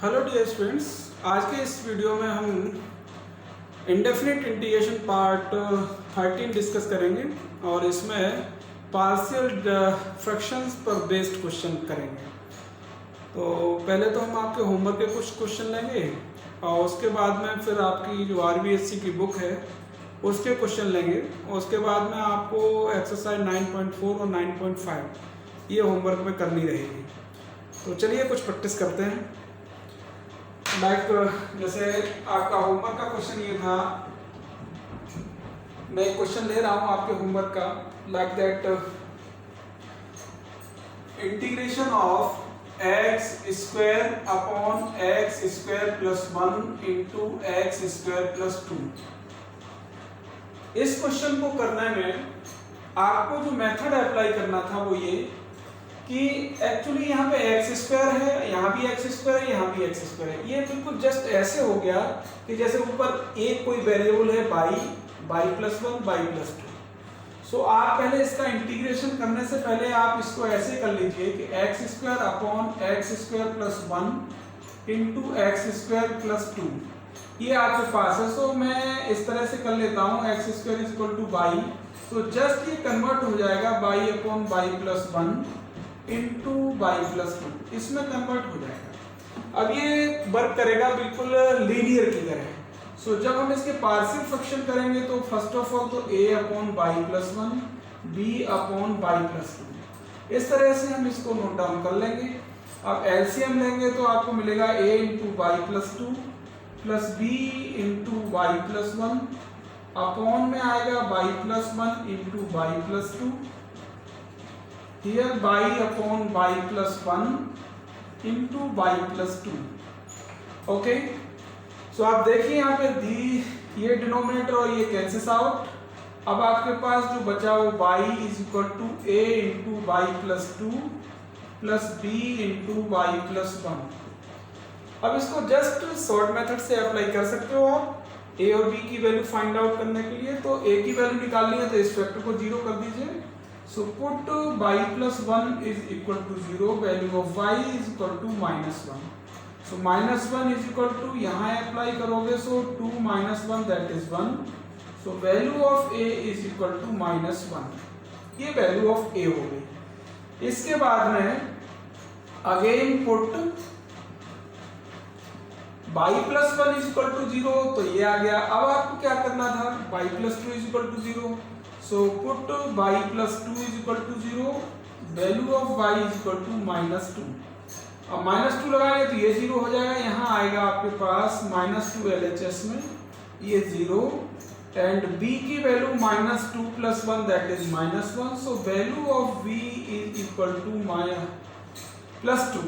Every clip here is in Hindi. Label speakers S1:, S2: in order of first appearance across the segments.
S1: हेलो डियर स्टूडेंट्स, आज के इस वीडियो में हम इंडेफिनिट इंटीग्रेशन पार्ट 13 डिस्कस करेंगे और इसमें पार्शियल फ्रैक्शंस पर बेस्ड क्वेश्चन करेंगे। तो पहले तो हम आपके होमवर्क के कुछ क्वेश्चन लेंगे और उसके बाद में फिर आपकी जो RBSC की बुक है उसके क्वेश्चन लेंगे और उसके बाद में आपको एक्सरसाइज 9.4 और 9.5 ये होमवर्क में करनी रहेगी। तो चलिए कुछ प्रैक्टिस करते हैं। जैसे आपका होमवर्क का क्वेश्चन ये था, मैं एक क्वेश्चन ले रहा हूं आपके होमवर्क का, like that integration of x square upon x square plus 1 into x square plus 2। इस क्वेश्चन को करने में आपको जो मेथड अप्लाई करना था वो ये कि एक्चुअली यहाँ पे एक्स स्क्वायर है, यहाँ भी एक्स स्क्वायर है, यहाँ भी एक्स स्क्वायर है। ये बिल्कुल जस्ट ऐसे हो गया कि जैसे ऊपर एक कोई वेरिएबल है बाई प्लस 1 बाई प्लस 2। सो आप पहले इसका इंटीग्रेशन करने से पहले आप इसको ऐसे कर लीजिए कि x square upon x square plus 1 into x square plus 2 ये आपके पास है। सो मैं इस तरह से कर लेता हूँ, x square is equal two by, तो जस्ट ये कन्वर्ट हो जाएगा by upon y plus 1 into y plus 2, इसमें कन्वर्ट हो जाएगा। अब ये वर्क करेगा बिल्कुल लीनियर की तरह। सो जब हम इसके पार्शियल फ्रैक्शन करेंगे तो फर्स्ट ऑफ ऑल तो a upon y plus 1 b upon y plus 2, इस तरह से हम इसको नोट डाउन कर लेंगे। अब एलसीएम लेंगे तो आपको मिलेगा a into y plus 2 plus b into y plus 1 upon में आएगा y plus 1 into y plus 2, here y upon y plus 1 into y plus 2। Okay, so आप देखिए यहाँ पे दी ये डिनोमिनेटर और ये कैंसिल आउट। अब आपके पास जो बचा वो y is equal to a into y plus 2 plus b into y plus 1। अब इसको जस्ट शॉर्ट मेथड से अप्लाई कर सकते हो आप a और b की वैल्यू फाइंड आउट करने के लिए। तो a की वैल्यू निकालनी है तो इस फैक्टर को 0 कर दीजिए। So put y plus 1 is equal to 0, value of y is equal to minus 1. So minus 1 is equal to, यहाँ अप्लाई करोगे so 2 minus 1 that is 1. So value of a is equal to minus 1. ये value of a हो गई। इसके बाद में again put y plus 1 is equal to 0, तो ये आ गया। अब आपको क्या करना था, y plus 2 is equal to 0, so put y plus 2 is equal to 0, value of y is equal to minus 2। अब minus 2 लगाएंगे तो ये 0 हो जाएगा, यहाँ आएगा आपके पास minus 2 LHS में ये 0 एंड b की value minus 2 plus 1 that is minus 1, so value of v is equal to plus 2।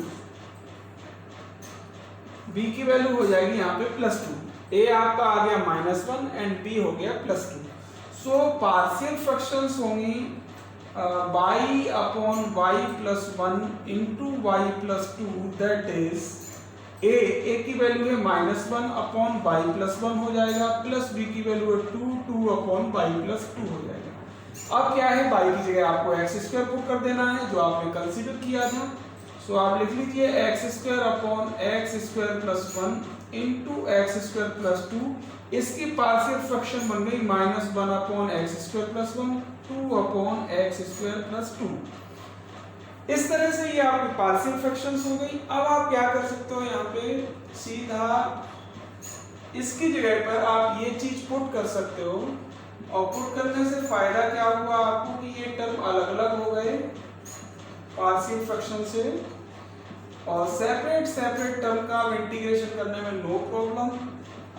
S1: b की वैल्यू हो जाएगी यहाँ पे plus 2, a आपका आ गया minus 1 एंड b हो गया plus 2। सो पार्शियल फ्रैक्शंस होंगी y upon y plus 1 into y plus 2 that is a की वैल्यू है माइनस 1 अपॉन बाई प्लस 1 हो जाएगा, प्लस b की वैल्यू है 2 अपॉन बाई प्लस 2 हो जाएगा। अब क्या है, बाई की जगह आपको एक्स स्क्वायर पुट कर देना है जो आपने कंसीडर किया था। सो आप लिख लीजिए x square upon x square plus 1 into x square plus 2, इसकी पार्शियल फ्रैक्शन बन गई minus 1 upon x square plus 1 2 upon x square plus 2। इस तरह से ये आपकी पार्शियल फ्रैक्शंस हो गई। अब आप क्या कर सकते हो, यहाँ पे सीधा इसकी जगह पर आप ये चीज पुट कर सकते हो और पुट करने से फायदा क्या हुआ आपको कि ये टर्म अलग अलग हो गए पार्शियल फ्रैक्शन से, और सेपरेट टर्म का इंटीग्रेशन करने में नो प्रॉब्लम।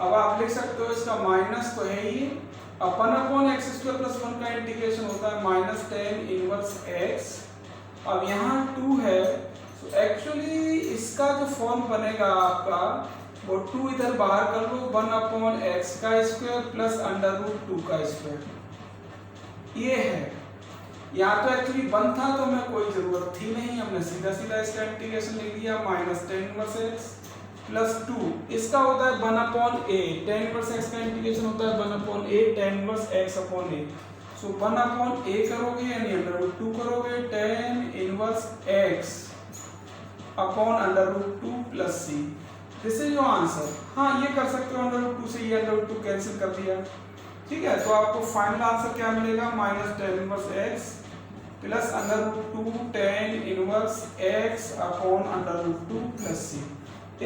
S1: अब आप लिख सकते हो इसका माइनस तो है ही, अपन अपॉन एक्स स्क्वायर प्लस 1 का इंटीग्रेशन होता है माइनस टेन इनवर्स एक्स। अब यहाँ 2 है, तो एक्चुअली इसका जो फॉर्म बनेगा आपका वो 2 इधर बाहर कर लो, 1 अपॉन एक्स का स्क्वायर प्लस अंडर रूट 2 का स्क्वायर ये है। यहाँ तो एक्चुअली 1 था तो मैं कोई जरूरत थी नहीं, हमने सीधा इसका इंटीग्रेशन लिख दिया minus tan inverse x plus 2, इसका होता है 1 upon a, tan inverse x का इंटीग्रेशन होता है 1 upon a tan inverse x upon a। So 1 upon a करोगे यानी अंडर रूट 2 करोगे, tan inverse x upon under root 2 plus c। This is your answer. हाँ ये कर सकते हो, √2 से ये √2 कैंसिल कर दिया, ठीक है। तो आपको फाइनल आंसर क्या मिलेगा, -tan−1x plus √2 tan−1x upon √2 plus c।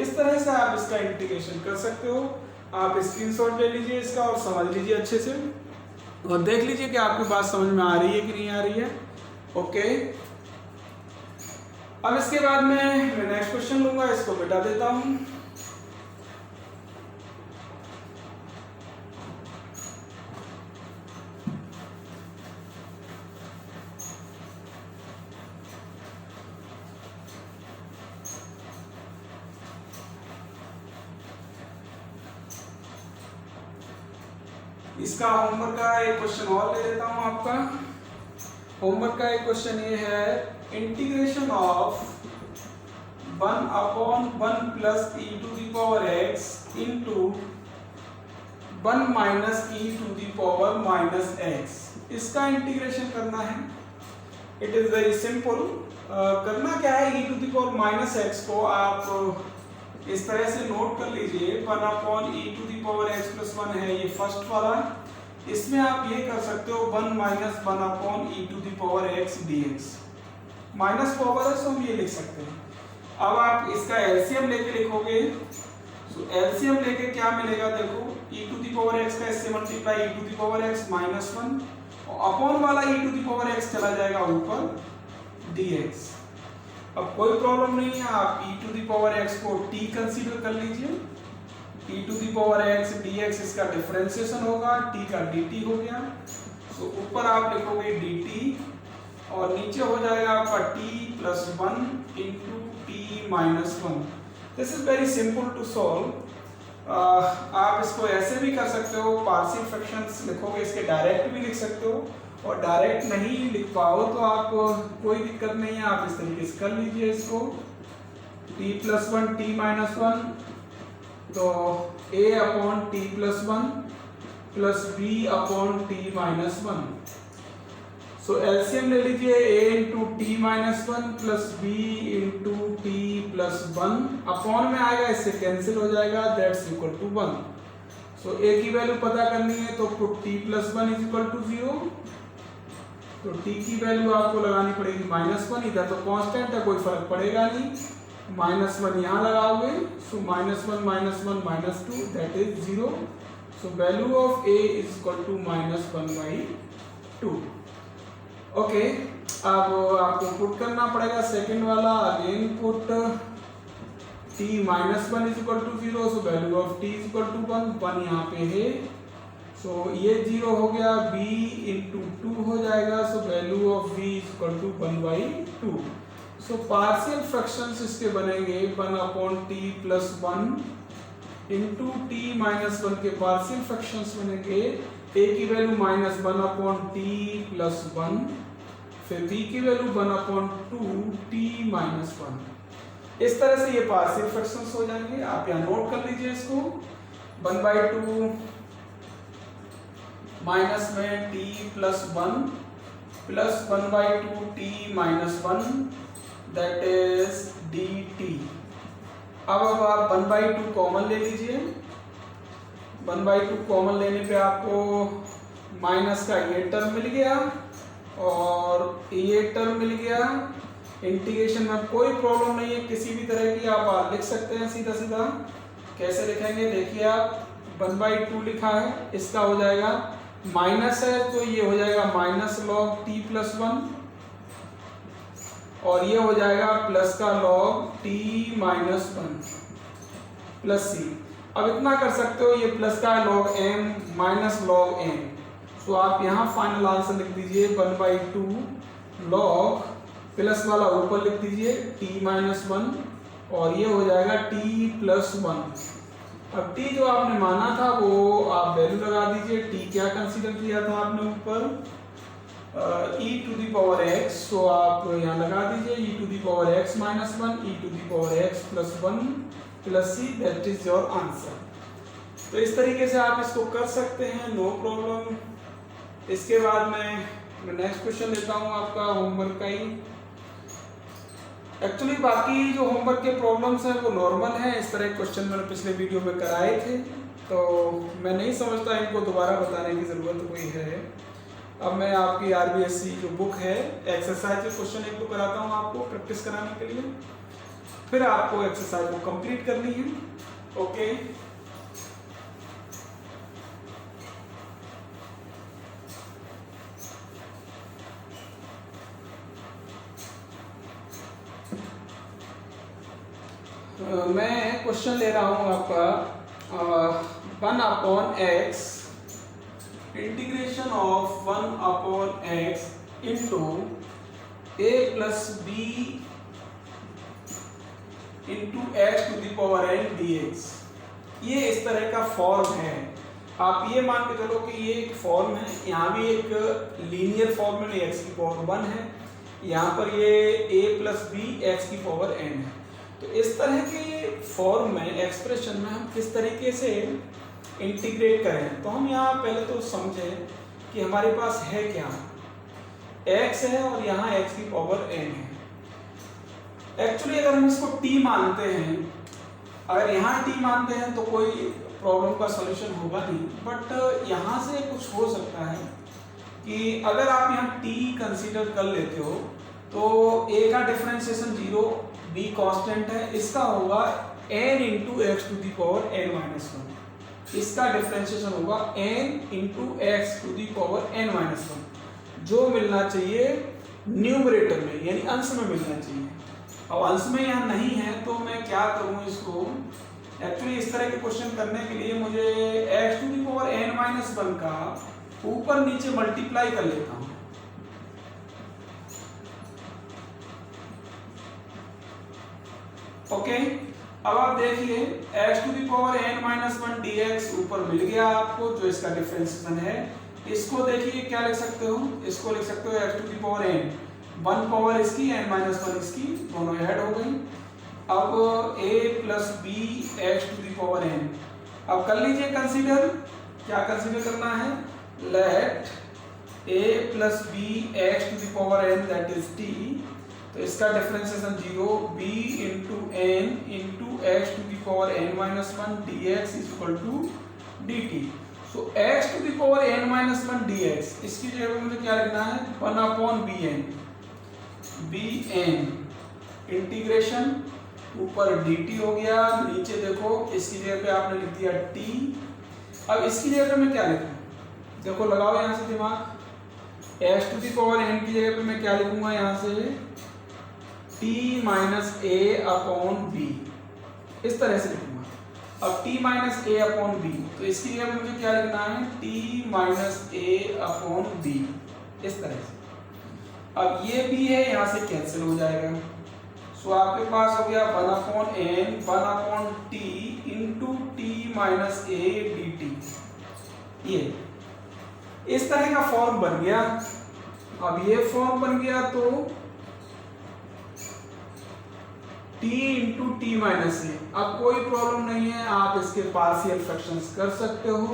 S1: इस तरह से आप इसका इंटीग्रेशन कर सकते हो। आप स्क्रीनशॉट ले लीजिए इसका और समझ लीजिए अच्छे से, और देख लीजिए कि आपकी बात समझ में आ रही है कि नहीं आ रही है। ओके, अब इसके बाद मैं नेक्स्ट क्वेश्चन लूंगा, इसको मिटा देता हूं। इसका होमवर्क का एक क्वेश्चन और ले लेता हूं आपका। होमवर्क का एक क्वेश्चन ये है, integration of 1/1 plus e⁻x into 1 - e⁻x, इसका इंटीग्रेशन करना है। It is very simple. करना क्या है, e⁻x को आप इस तरह से नोट कर लीजिए, 1/e⁻x प्लस 1 है ये फर्स्ट वाला, इसमें आप ये कर सकते हो 1 - 1/e⁻x dx, माइनस पावर है तो हम ये लिख सकते हैं। अब आप इसका एलसीएम लेके लिखोगे, तो एलसीएम लेके क्या मिलेगा, देखो e⁻x का इससे मल्टीप्लाई e⁻x -1 और अपॉन वाला e⁻x चला जाएगा ऊपर dx। अब कोई प्रॉब्लम नहीं है, आप e⁻x को t कंसीडर कर लीजिए, e⁻x dx इसका डिफरेंशिएशन होगा, t का dt हो गया, तो ऊपर आप लिखोगे dt और नीचे हो जाएगा आपका t + 1 × t - 1। This is very simple to solve. आप इसको ऐसे भी कर सकते हो, पार्शियल फ्रैक्शंस लिखोगे इसके डायरेक्ट भी लिख सकते हो, और डायरेक्ट नहीं लिख पाओ तो आप कोई दिक्कत नहीं है, आप इस तरीके से कर लीजिए इसको, t + 1 t - 1, तो a/t + 1 प्लस b/t - 1। सो एलसीएम ले लीजिए, a × t - 1 plus b × t + 1 upon में आएगा, इससे कैंसिल हो जाएगा, that's equal to 1। So a की वैल्यू पता करनी है तो पुट t + 1 = 0, तो t की वैल्यू आपको लगानी पड़ेगी -1, इधर तो कांस्टेंट है कोई फर्क पड़ेगा नहीं, -1 यहाँ लगाओगे, सो -1 - 1 -2 that is 0। So value of a = -1/2। Okay, अब आपको पुट करना पड़ेगा सेकंड वाला, again put t - 1 = 0, so value of t = 1 यहाँ पे है, सो ये 0 हो गया, b × 2 हो जाएगा, सो value of v = 1/2। So partial fractions इसके बनेंगे 1/t + 1 × t - 1 के पार्शियल फ्रैक्शंस बनेंगे, a की वैल्यू -1/t + 1, फिर b की वैल्यू 1/2t - 1। इस तरह से ये पार्शियल फ्रैक्शंस हो जाएंगे। आप यहाँ नोट कर लीजिए इसको, 1/2 माइनस में t + 1 plus 1/2t - 1 that is dt। अब आप 1/2 कॉमन ले लीजिए, 1/2 कॉमन लेने पे आपको माइनस का ये टर्म मिल गया और ये टर्म मिल गया। इंटीग्रेशन में कोई प्रॉब्लम नहीं है, किसी भी तरह की आप लिख सकते हैं सीधा सीधा। कैसे लिखेंगे देखिए, आप 1/2 लिखा है, इसका हो जाएगा माइनस है तो ये हो जाएगा -log t + 1 और ये हो जाएगा प्लस का log t - 1 प्लस c। अब इतना कर सकते हो, ये प्लस का log m minus log m, तो आप यहाँ फाइनल आंसर लिख दीजिए 1/2 log प्लस वाला ऊपर लिख दीजिए t - 1 और ये हो जाएगा t + 1। अब t जो आपने माना था वो आप वैल्यू लगा दीजिए। t क्या कंसीडर किया था आपने ऊपर, e⁻x, तो आप यहाँ लगा दीजिए e⁻x - 1 e⁻x + 1 plus c, that is your answer. तो इस तरीके से आप इसको कर सकते हैं, नो प्रॉब्लम। इसके बाद मैं नेक्स्ट क्वेश्चन लेता हूँ आपका होमवर्क का ही। एक्चुअली बाकी जो होमवर्क के प्रॉब्लम्स हैं वो नॉर्मल हैं, इस तरह के क्वेश्चन मैंने पिछले वीडियो में कराए थे, तो मैं नहीं समझता इनको दोबारा बताने की ज़रूरत कोई है। अब मैं आपकी आरबीएससी जो बुक है एक्सरसाइज के क्वेश्चन एक तो कराता हूँ आपको प्रैक्टिस कराने के लिए, फिर आपको एक्सरसाइज को कंप्लीट करनी है। ओके, मैं क्वेश्चन ले रहा हूँ आपका 1/x integration of 1/x into a plus b into x to the power n dx। ये इस तरह का फॉर्म है। आप ये मान के चलो कि ये एक फॉर्म है, यहाँ भी एक लीनियर फॉर्म में x की पावर 1 है, यहाँ पर ये a प्लस बी एक्स की पावर n है। तो इस तरह के फॉर्म में एक्सप्रेशन में हम किस तरीके से इंटीग्रेट करें, तो हम यहाँ पहले तो समझें कि हमारे पास है क्या, x है और यहाँ x की पावर n है। एक्चुअली अगर हम इसको t मानते हैं, अगर यहाँ t मानते हैं तो कोई प्रॉब्लम का सॉल्यूशन होगा नहीं, बट यहाँ से कुछ हो सकता है कि अगर आप यहाँ t कंसीडर कर लेते हो तो a का डिफरेंशिएशन 0, b कांस्टेंट है, इसका होगा n into x to the power n minus 1, इसका डिफरेंशिएशन होगा n into x to the power n minus 1, जो मिलना चाहिए न्यूमरेटर में यानी अंश में मिलना चाहिए। अब अंश में यहाँ नहीं है तो मैं क्या करूँ इसको, एक्चुअली इस तरह के क्वेश्चन करने के लिए मुझे x to the power n minus 1 का ऊपर नीचे मल्टीप्लाई कर लेता हूँ। ओके, अब आप देखिए x to the power n minus 1 dx ऊपर मिल गया आपको, जो इसका डिफरेंशिएशन है। इसको देखिए क्या लिख सकते हो, इसको लिख सकते हो x to the power n, 1 power इसकी n माइनस 1 इसकी, दोनों ऐड हो गई। अब a plus B x to the power n, अब कर लीजिए कंसीडर, क्या कंसीडर करना है, let a plus B x to the power n that is t, तो इसका differentiation 0, b into n into x to the power n minus 1 dx is equal to dt। So x to the power n minus 1 dx, इसकी जगह पे मुझे क्या लिखना है, 1/bn, bn इंटीग्रेशन, ऊपर dt हो गया, नीचे देखो इसकी जगह पे आपने लिख दिया t। अब इसकी जगह पे मैं क्या लिखूं, देखो लगाओ यहाँ से दिमाग, x to the power n की जगह पे मैं क्या लिखूंगा, यहाँ से t minus a upon b, इस तरह से लिखूंगा। अब t minus a upon b, तो इसकी जगह मुझे क्या लिखना है, t minus a upon b, इस तरह से। अब ये b है, यहाँ से कैंसिल हो जाएगा, सो आपके पास हो गया 1/n 1/t into t minus a dt। ये इस तरह का फॉर्म बन गया। अब ये फॉर्म बन गया तो t इंटू टी माइनस ए, अब कोई प्रॉब्लम नहीं है, आप इसके पार्शियल फ्रैक्शंस कर सकते हो,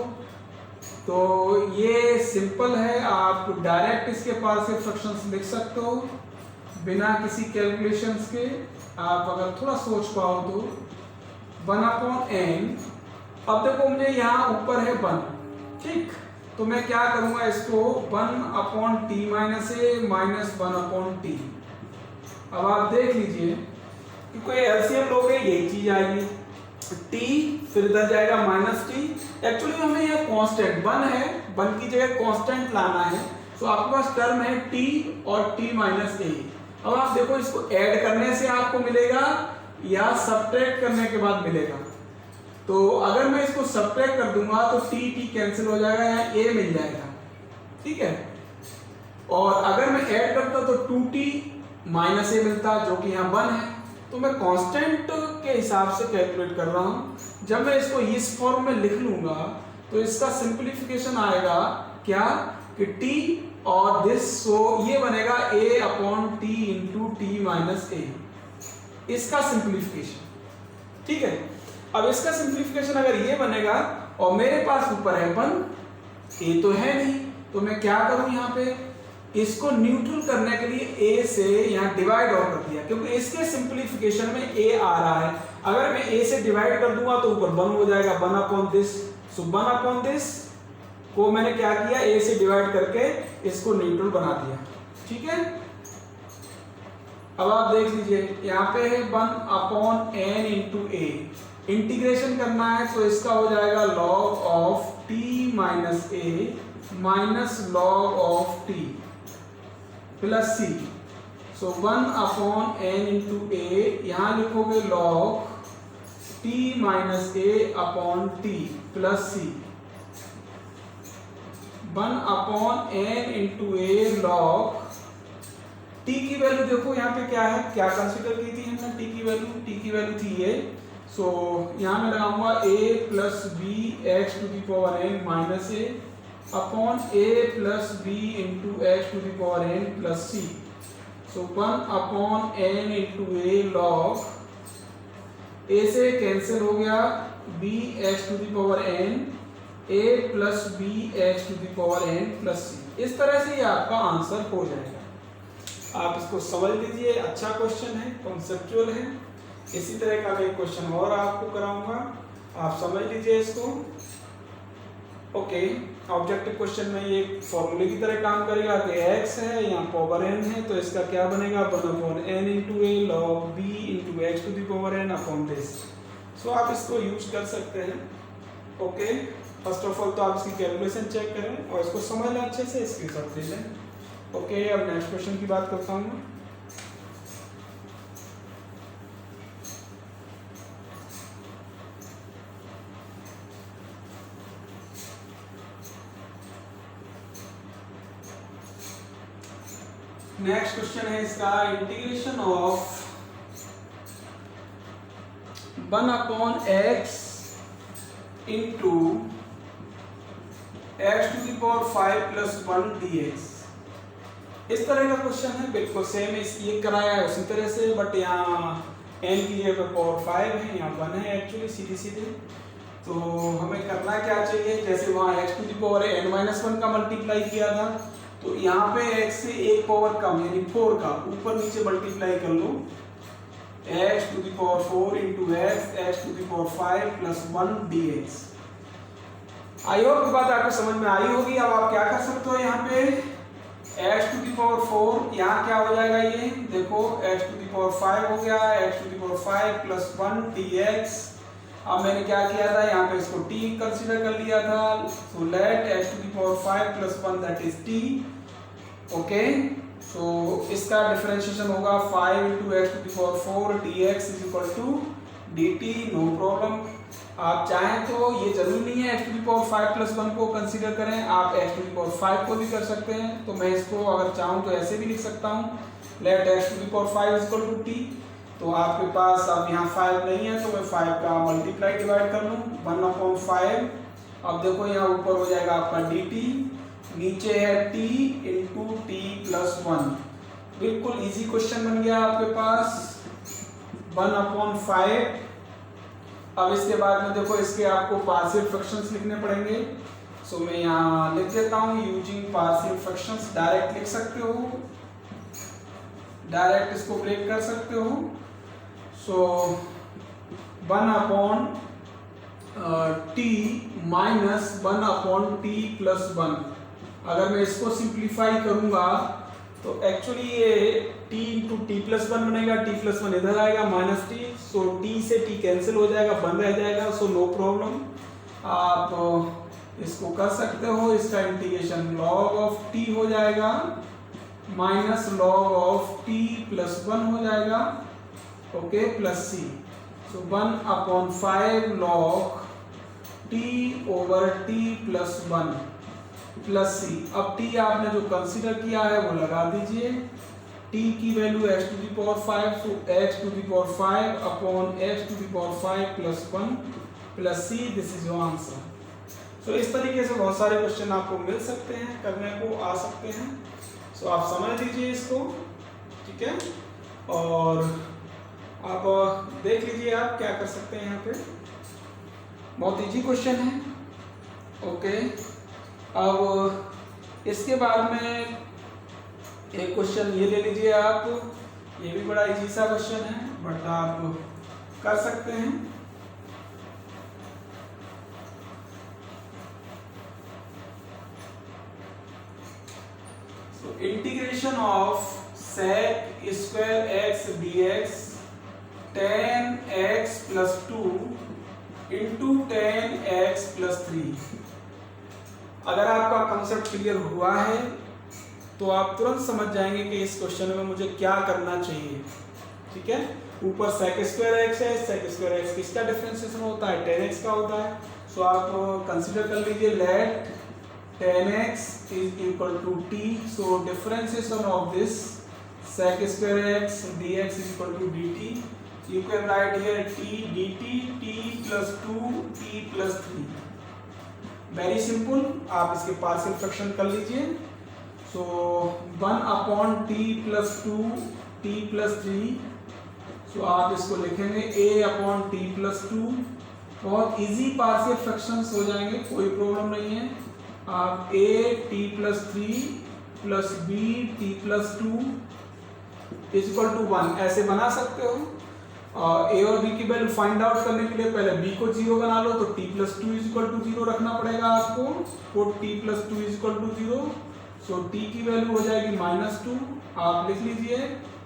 S1: तो ये सिंपल है, आप डायरेक्ट इसके पार्शियल फ्रैक्शंस लिख सकते हो बिना किसी कैलकुलेशंस के। आप अगर थोड़ा सोच पाओ तो 1/n, अब देखो मुझे यहाँ ऊपर है 1, ठीक, तो मैं क्या करूँगा, इसको 1/t minus a minus 1/t। अब आप देख लीजिए कि कोई एलसीएम लोगे यही चीज आएगी, t फिर इधर जाएगा माइनस टी। एक्चुअली हमें यह कांस्टेंट 1 है, 1 की जगह कांस्टेंट लाना है, तो आपके पास टर्म है t और t माइनस ए। अब आप देखो इसको ऐड करने से आपको मिलेगा या सब्ट्रैक्ट करने के बाद मिलेगा, तो अगर मैं इसको सब्ट्रैक्ट कर दूंगा तो t t कैंसिल हो जाएगा, यहाँ a मिल जाएगा, ठीक है। और अगर मैं ऐड करता तो 2t माइनस ए मिलता, जो कि यहाँ 1 है, तो मैं कांस्टेंट के हिसाब से कैलकुलेट कर रहा हूँ। जब मैं इसको इस फॉर्म में लिख लूंगा तो इसका सिंप्लीफिकेशन आएगा क्या, कि t और दिस, सो ये बनेगा a upon t into t minus a, इसका सिंप्लीफिकेशन, ठीक है। अब इसका सिंप्लीफिकेशन अगर ये बनेगा और मेरे पास ऊपर है 1, a तो है नहीं, तो मैं क्या करूं, यहाँ पे इसको न्यूट्रल करने के लिए a से यहाँ डिवाइड और कर दिया, क्योंकि इसके सिंप्लीफिकेशन में a आ रहा है। अगर मैं a से डिवाइड कर दूंगा तो ऊपर 1 हो जाएगा, 1 upon this. So 1 upon this को मैंने क्या किया, a से डिवाइड करके इसको न्यूट्रल बना दिया। ठीक है, अब आप देख लीजिए यहाँ पे है 1 upon n into a. Integration करना है तो इसका हो जाएगा log of t minus a minus log of t plus c। So 1 upon n into a, यहाँ लिखोगे log t minus a upon t plus c। 1 upon n into a log t की वैल्यू देखो यहाँ पे क्या है, क्या कंसीडर की थी हमने t की वैल्यू थी ये। सो यहाँ मैं लगाऊंगा a plus B x to the power n minus a upon a plus b into x to the power n plus c. So 1 upon n into a log a से कैंसिल हो गया, b x to the power n a plus B x to the power n plus c. इस तरह से ये आपका आंसर हो जाएगा। आप इसको समझ लीजिए, अच्छा क्वेश्चन है, कॉन्सेप्चुअल है। इसी तरह का मैं एक क्वेश्चन और आपको कराऊंगा, आप समझ लीजिए इसको। ओके, ऑब्जेक्टिव क्वेश्चन में ये फॉर्मूले की तरह काम करेगा कि x है, यहाँ पावर n है, तो इसका क्या बनेगा, 1 upon n into a log b into x to the power n upon this. So आप इसको यूज कर सकते हैं। ओके, फर्स्ट ऑफ ऑल तो आप इसकी कैलकुलेशन चेक करें और इसको समझ लें अच्छे से, इसके साथ ले लें। ओके, अब नेक्स्ट क्वेश्चन की बात करता हूँ। नेक्स्ट क्वेश्चन है इसका, integration of 1 upon x into x to the power 5 plus 1 dx। इस तरह का क्वेश्चन है, बिल्कुल सेम ये कराया है उसी तरह से, बट यहाँ n की जगह पर पावर 5 है, यहाँ 1 है एक्चुअली सीधे। तो हमें करना क्या चाहिए, जैसे वहाँ x to the power n-1 का मल्टीप्लाई किया था, तो यहाँ पे x से एक पावर कम यानी 4 का ऊपर नीचे मल्टीप्लाई कर लो, x to the power 4 into x to the power 5 plus 1 dx। I hope की बात आपको समझ में आई होगी। अब आप क्या कर सकते हो, यहाँ पे x टू दी पावर 4, यहाँ क्या हो जाएगा, ये देखो x टू दी पावर 5 हो गया, x to the power 5 plus 1 dx। अब मैंने क्या किया था, यहाँ पे इसको t कंसीडर कर लिया था, so let x to the power 5 plus 1 that is t। Okay, so इसका डिफरेंशिएशन होगा 5 into x to the power 4 dx is equal to dt, no problem. आप चाहें तो ये जरूरी नहीं है x to the power 5 plus 1 को कंसीडर करें, आप x टू दी पावर 5 को भी कर सकते हैं। तो मैं इसको अगर चाहूँ तो ऐसे भी लिख सकता हूँ, let x to the power 5 is equal to t। तो आपके पास अब यहाँ 5 नहीं है तो मैं 5 का मल्टीप्लाई डिवाइड कर लूँ, 1 अपॉन 5। अब देखो यहाँ ऊपर हो जाएगा आपका dt, नीचे है t इंटू टी प्लस 1। बिल्कुल इजी क्वेश्चन बन गया आपके पास, 1 अपॉन 5। अब इसके बाद में देखो इसके आपको पार्शियल फ्रैक्शंस लिखने पड़ेंगे। सो मैं यहाँ लिख देता हूँ, यूजिंग पार्शियल फ्रैक्शंस डायरेक्ट लिख सकते हो, डायरेक्ट इसको ब्रेक कर सकते हो। सो 1 upon t minus 1 upon t plus 1। अगर मैं इसको सिंप्लीफाई करूंगा तो एक्चुअली ये t इंटू टी प्लस 1 बनेगा, t प्लस 1 इधर आएगा माइनस t, सो t से t कैंसिल हो जाएगा, 1 रह जाएगा, सो नो प्रॉब्लम। आप इसको कर सकते हो, इसका इंटीग्रेशन log ऑफ t हो जाएगा minus log of t plus 1 हो जाएगा, okay, plus c। So 1 upon 5 log t over t plus 1 plus c. अब t आपने जो कंसीडर किया है वो लगा दीजिए, t की value x to the power 5, so x to the power 5 upon x to the power 5 plus 1 plus c, this is your answer. सो इस तरीके से बहुत सारे क्वेश्चन आपको मिल सकते हैं, करने को आ सकते हैं। सो आप समझ लीजिए इसको, ठीक है, और आप देख लीजिए आप क्या कर सकते हैं। यहाँ पे बहुत इजी क्वेश्चन है, ओके। अब इसके बाद में एक क्वेश्चन ये ले लीजिए आप, ये भी बड़ा इजी सा क्वेश्चन है बट आप कर सकते हैं। So integration of sec square x dx tan x plus 2 into tan x plus 3। अगर आपका कंसेप्ट क्लियर हुआ है तो आप तुरंत समझ जाएंगे कि इस क्वेश्चन में मुझे क्या करना चाहिए। ठीक है, ऊपर sec स्क्वायर x है, sec स्क्वायर x किसका डिफरेंशिएशन होता है, tan x का होता है। सो आप कंसीडर कर लीजिए late tan x is equal to t, so differentiation of this sec square x dx is equal to dt, you can write here t dt t plus 2 t plus 3। Very simple, आप इसके पार्शियल फ्रैक्शन कर लीजिए। सो 1 upon t plus 2 t plus 3, सो आप इसको लिखेंगे a अपॉन t plus 2। बहुत इजी पार्शियल फ्रैक्शंस हो जाएंगे, कोई प्रॉब्लम नहीं है। आप a t plus 3 plus b t plus 2 is equal to 1 ऐसे बना सकते हो। a और b की वैल्यू फाइंड आउट करने के लिए पहले b को 0 बना लो, तो t plus 2 is equal to 0 रखना पड़ेगा आपको। तो t plus 2 is equal to 0, so t की वैल्यू हो जाएगी -2। आप लिख लीजिए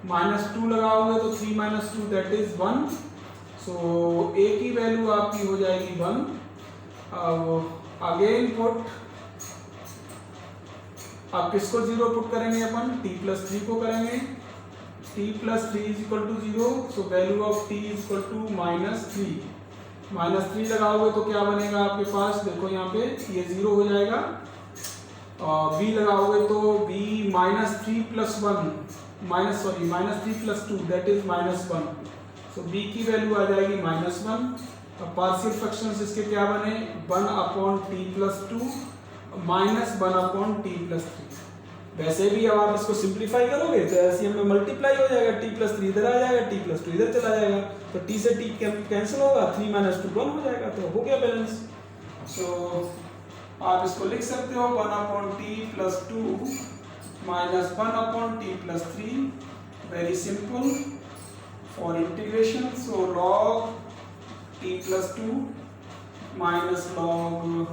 S1: -2 लगाओगे तो 3 minus 2 that is 1। So a की वैल्यू आपकी हो जाएगी 1। अगेन पुट, आप किसको 0 पुट करेंगे, अपन t plus 3 को करेंगे। t plus 3 is equal to 0, so value of t is equal to -3। -3 लगाओगे तो क्या बनेगा आपके पास, देखो यहाँ पे ये 0 हो जाएगा। b लगाओगे तो b -3 plus 1 -3 plus 2 that is -1, so b की वैल्यू आ जाएगी -1। अब पार्शियल फ्रैक्शंस इसके क्या बने, 1 upon t plus 2 -1 upon t plus 3। वैसे भी अब आप इसको सिंप्लीफाई करोगे तो एलसीएम में मल्टीप्लाई हो जाएगा, t plus 3 इधर आ जाएगा, t plus 2 इधर चला जाएगा, तो t से t कैंसिल होगा, 3 minus 2 1 हो जाएगा, तो हो गया बैलेंस। सो आप इसको लिख सकते हो 1 upon t plus 2 minus 1 upon t plus 3, very simple for integration. So log t plus 2 minus log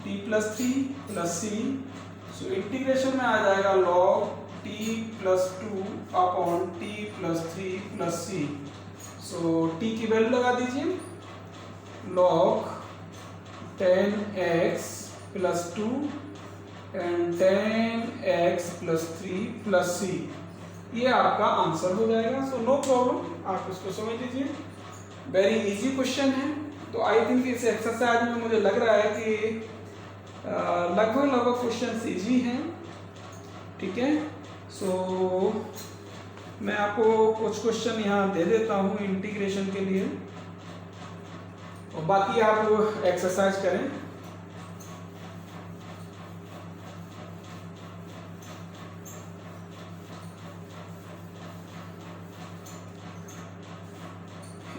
S1: t plus 3 plus c. So integration में आ जाएगा log t plus 2 upon t plus 3 plus c. So t की वैल्यू लगा दीजिए, log 10x plus 2 and 10x plus 3 plus c, ये आपका आंसर हो जाएगा। सो नो प्रॉब्लम, आप इसको समझ लीजिए, वेरी इजी क्वेश्चन है। तो आई थिंक इस एक्सरसाइज में मुझे लग रहा है कि लगभग क्वेश्चन इजी हैं, ठीक है। सो मैं आपको कुछ क्वेश्चन यहाँ दे देता हूँ इंटीग्रेशन के लिए, और बाकी आप एक्सरसाइज करें।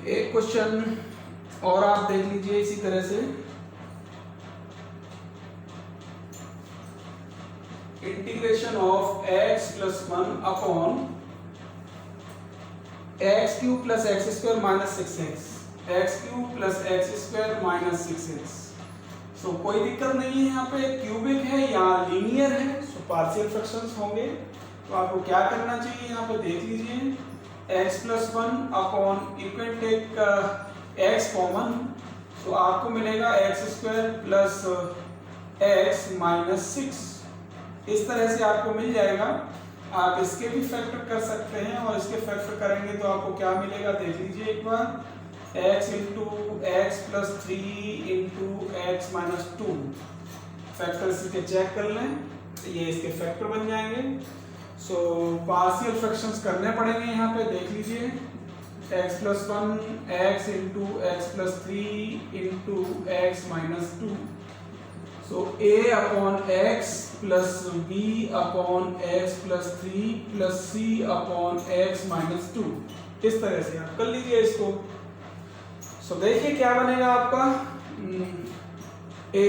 S1: एक क्वेश्चन और आप देख लीजिए इसी तरह से, integration of x plus 1 upon x cube plus x square minus 6x, x cube plus x square minus 6x। सो कोई दिक्कत नहीं है, यहाँ पे क्यूबिक है या लीनियर है, सो पार्शियल फ्रैक्शंस होंगे। तो आपको क्या करना चाहिए, यहाँ पे देख लीजिए, x plus 1 upon, you can take x common, so आपको मिलेगा x square plus x minus 6, इस तरह से आपको मिल जाएगा। आप इसके भी फैक्टर कर सकते हैं, और इसके फैक्टर करेंगे तो आपको क्या मिलेगा देख लीजिए एक बार, x into x plus 3 into x minus 2, factor इसके चेक कर लें, ये इसके फैक्टर बन जाएंगे। सो पार्शियल फ्रैक्शंस करने पड़ेंगे, यहाँ पे देख लीजिए, x plus 1 x into x plus 3 into x minus 2, so a upon x plus b upon x plus 3 plus c upon x minus 2, इस तरह से आप कर लीजिए इसको। सो देखिए क्या बनेगा आपका, a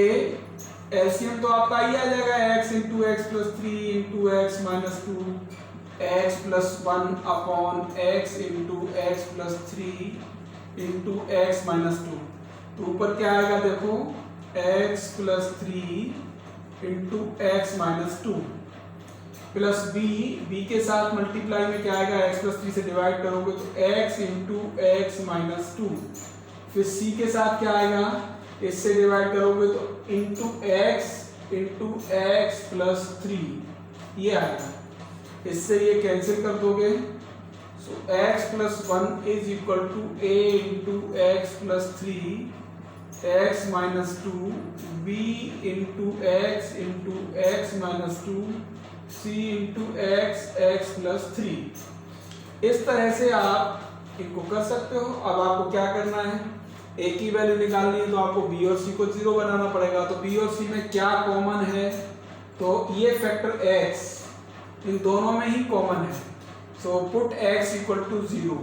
S1: एलसीएम तो आपका ही आ जाएगा x into x plus three into x minus two x plus one upon x into x plus three into x minus two. तो ऊपर क्या आएगा देखो x plus three into x minus two plus b के साथ मल्टीप्लाई में क्या आएगा x प्लस थ्री से डिवाइड करोगे तो x into x minus two. फिर c के साथ क्या आएगा, इससे डिवाइड करोगे तो इंटू एक्स प्लस थ्री ये आएगा। इससे ये कैंसिल कर दोगे, so x plus one is equal to a into x plus three x minus two b into x minus two c into x plus three. इस तरह से आप इनको कर सकते हो। अब आपको क्या करना है, a की वैल्यू निकालनी है तो आपको b और c को 0 बनाना पड़ेगा। तो b और c में क्या कॉमन है, तो ये फैक्टर x इन दोनों में ही कॉमन है। So put x equal to 0,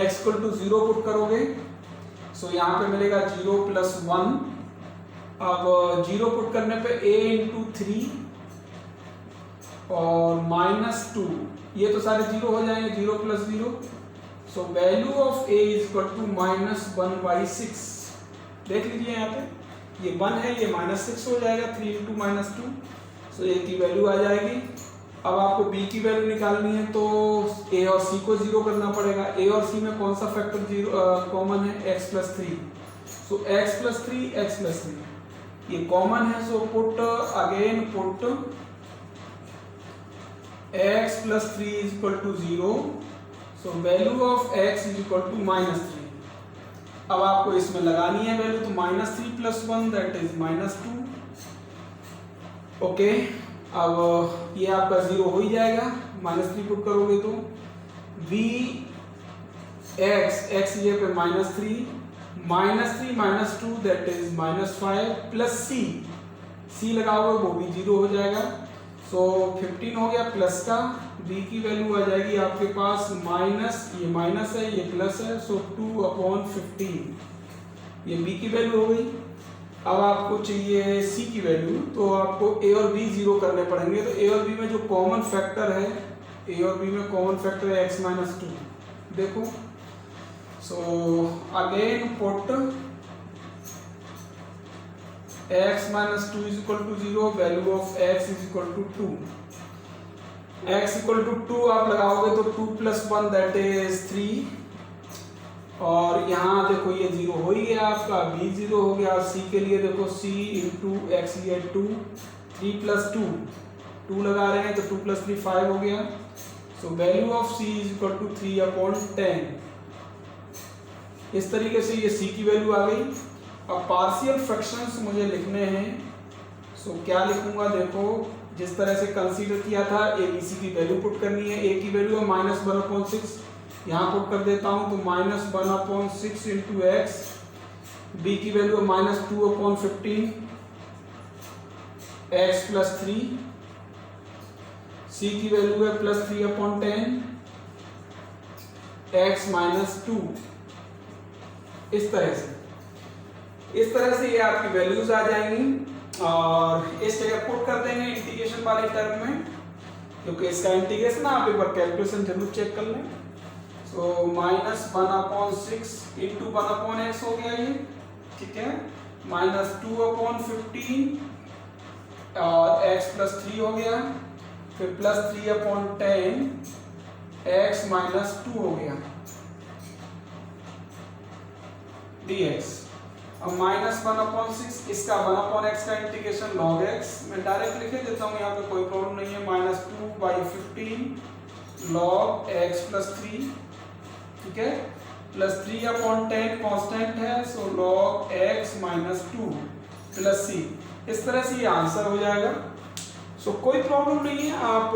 S1: x equal to 0 put करोगे, सो यहाँ पे मिलेगा 0 प्लस वन। अब 0 पुट करने पे a इंटू थ्री और माइनस टू, ये तो सारे 0 हो जाएंगे, 0 plus 0। So value of a is equal to minus one by six. देख लीजिए यहाँ पे ये 1 है, ये माइनस सिक्स हो जाएगा, 3 into minus two. So a की वैल्यू आ जाएगी। अब आपको b की वैल्यू निकालनी है तो a और c को 0 करना पड़ेगा। a और c में कौन सा फैक्टर 0 कॉमन है, x plus three. So x plus three ये कॉमन है। So put again put x plus three is equal to 0। So value of x is equal to minus three. अब आपको इसमें लगानी है वैल्यू, तो minus three plus one that is minus two. Okay, अब ये आपका 0 हो ही जाएगा, माइनस थ्री पुट करोगे तो v x ये पे minus three minus two that is minus five plus c लगाओगे वो भी 0 हो जाएगा। सो 15 हो गया प्लस का, b की वैल्यू आ जाएगी आपके पास माइनस, ये माइनस है ये प्लस है, सो 2/15 ये b की वैल्यू हो गई। अब आपको चाहिए c की वैल्यू, तो आपको a और b 0 करने पड़ेंगे। तो a और b में जो कॉमन फैक्टर है, a और b में कॉमन फैक्टर है x माइनस टू। देखो, so again put x minus two is equal to 0, value of x is equal to 2। x equal to 2 आप लगाओगे तो 2 प्लस वन दैट इज 3, और यहाँ देखो ये 0 हो ही गया आपका, b 0 हो गया। और c के लिए देखो c इंटू एक्स ये 2, 3 प्लस 2 लगा रहे हैं तो 2 प्लस 3 5 हो गया। So value of c is equal to 3/10। इस तरीके से ये c की वैल्यू आ गई। अब पार्शियल फ्रैक्शंस मुझे लिखने हैं, सो क्या लिखूंगा, देखो जिस तरह से कंसीडर किया था a b c की वैल्यू पुट करनी है। a की वैल्यू है -1/6, यहाँ पुट कर देता हूँ तो -1/6 इंटू एक्स। b की वैल्यू है -2/15 x प्लस थ्री। c की वैल्यू है +3/10 x माइनस टू। इस तरह से ये आपकी वैल्यूज आ जाएंगी और इस जगह पुट कर देंगे इंटीग्रेशन वाले टर्म में, क्योंकि इसका इंटीग्रेशन आप एक बार कैलकुलेशन जरूर चेक कर लें। सो -1/6 इंटू 1/x हो गया ये, ठीक है, -2/15 और x प्लस थ्री हो गया, फिर +3/10 x माइनस टू हो गया dx। अब -1/6 इसका 1/x का इंटीग्रेशन log x मैं डायरेक्ट लिख देता हूँ, यहाँ पे कोई प्रॉब्लम नहीं है। -2/15 log x प्लस थ्री, ठीक है, +3/10 कांस्टेंट है, सो log x minus two plus c। इस तरह से ये आंसर हो जाएगा। सो कोई प्रॉब्लम नहीं है, आप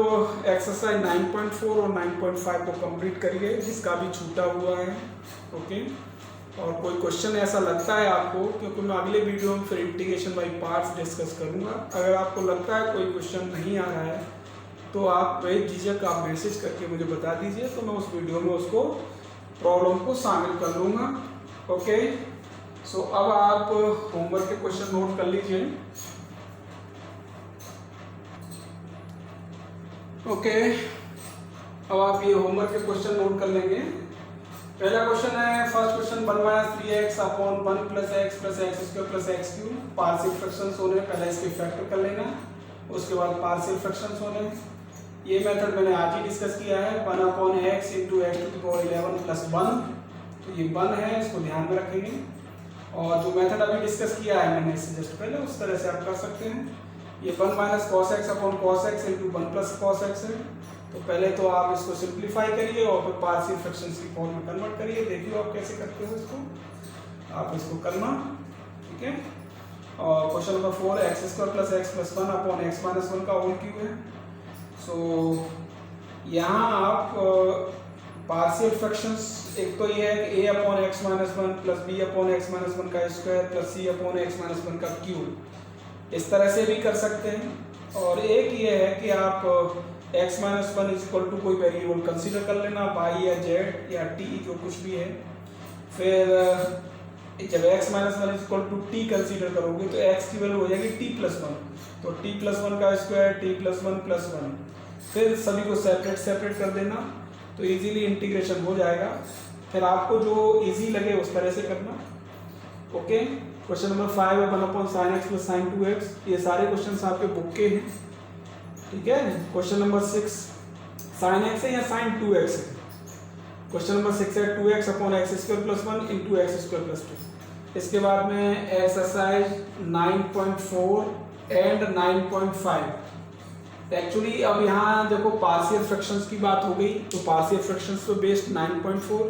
S1: एक्सरसाइज 9.4 और 9.5 को कंप्लीट करिए जिसका भी छूटा हुआ है। ओके, और कोई क्वेश्चन ऐसा लगता है आपको, क्योंकि मैं अगले वीडियो में फिर इंटीग्रेशन बाई पार्ट्स डिस्कस करूंगा। अगर आपको लगता है कोई क्वेश्चन नहीं आ रहा है तो आप बेझिझक आप मैसेज करके मुझे बता दीजिए, तो मैं उस वीडियो में उसको प्रॉब्लम को शामिल कर लूँगा। ओके, सो अब आप होमवर्क के क्वेश्चन नोट कर लीजिए। ओके, अब आप ये होमवर्क के क्वेश्चन नोट कर लेंगे। पहला क्वेश्चन है, first question 1 - 3x upon 1 + x + x² + x³ partial fractions होने, पहले इसके फैक्टर कर लेना, उसके बाद पार्शियल फ्रैक्शंस होने। ये मेथड मैंने आज ही डिस्कस किया है, 1/x × x⁻11 + 1, तो ये 1 है, इसको ध्यान में रखेंगे। और जो मेथड अभी डिस्कस किया है मैंने इससे जस्ट पहले, उस तरह से आप कर सकते हैं। ये 1 - cos x upon cos x × 1 + cos x है। तो पहले तो आप इसको सिंप्लीफाई करिए और फिर पार्शियल फ्रैक्शंस की फॉर्म में कन्वर्ट करिए। देखिए आप कैसे करते हो इसको, आप इसको करना, ठीक है। और question number 4, x² + x + 1 upon x - 1 का होल क्यूब है। सो यहाँ आप पार्शियल फ्रैक्शंस, एक तो ये है कि a/x - 1 + b/x - 1 का स्क्वायर + c/x - 1 का क्यूब, इस तरह से भी कर सकते हैं। और एक ये है कि आप x - 1 = कोई वेरिएबल कंसीडर कर लेना, y या z या t, जो कुछ भी है। फिर जब x - 1 = t कंसीडर करोगे तो x की वैल्यू हो जाएगी t+1, तो t+1 का स्क्वायर, t+1 + 1। फिर सभी को सेपरेट कर देना, तो इजीली इंटीग्रेशन हो जाएगा। फिर आपको जो इजी लगे उस तरह से करना। ओके, क्वेश्चन नंबर 5 है, 1/sin x + sin 2x। ये सारे क्वेश्चंस आपके बुक के हैं, ठीक है। क्वेश्चन नंबर 6 sin x है या sin 2x है। क्वेश्चन नंबर 6 है, 2x अपॉन x² + 1 × x² + 2। इसके बाद में एक्सरसाइज 9.4 एंड 9.5। एक्चुअली अब यहाँ देखो पार्शियल फ्रैक्शंस की बात हो गई, तो पार्शियल फ्रैक्शंस पे बेस्ड 9.4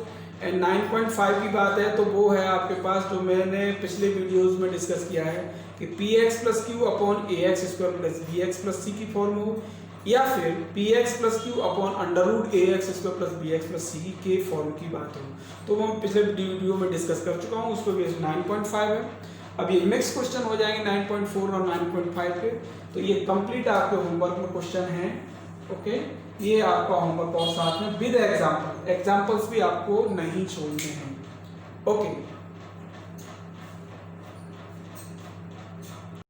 S1: एंड 9.5 की बात है, तो वो है आपके पास जो मैंने पिछले वीडियोस में डिस्कस किया है कि px + q upon ax² + bx + c की फॉर्म हो, या फिर px + q upon √ax² + bx + c के फॉर्म की बात हो। तो वो मैं पिछले वीडियो में डिस्कस कर चुका हूँ, उस पर बेस्ड 9.5 है। अब ये मिक्स क्वेश्चन हो जाएंगे 9.4 और 9.5 पे। तो ये कंप्लीट आपके होमवर्क में क्वेश्चन हैं। ओके, ये आपका होमवर्क और साथ में विद एग्जाम्पल्स भी आपको नहीं छोड़ने हैं। ओके।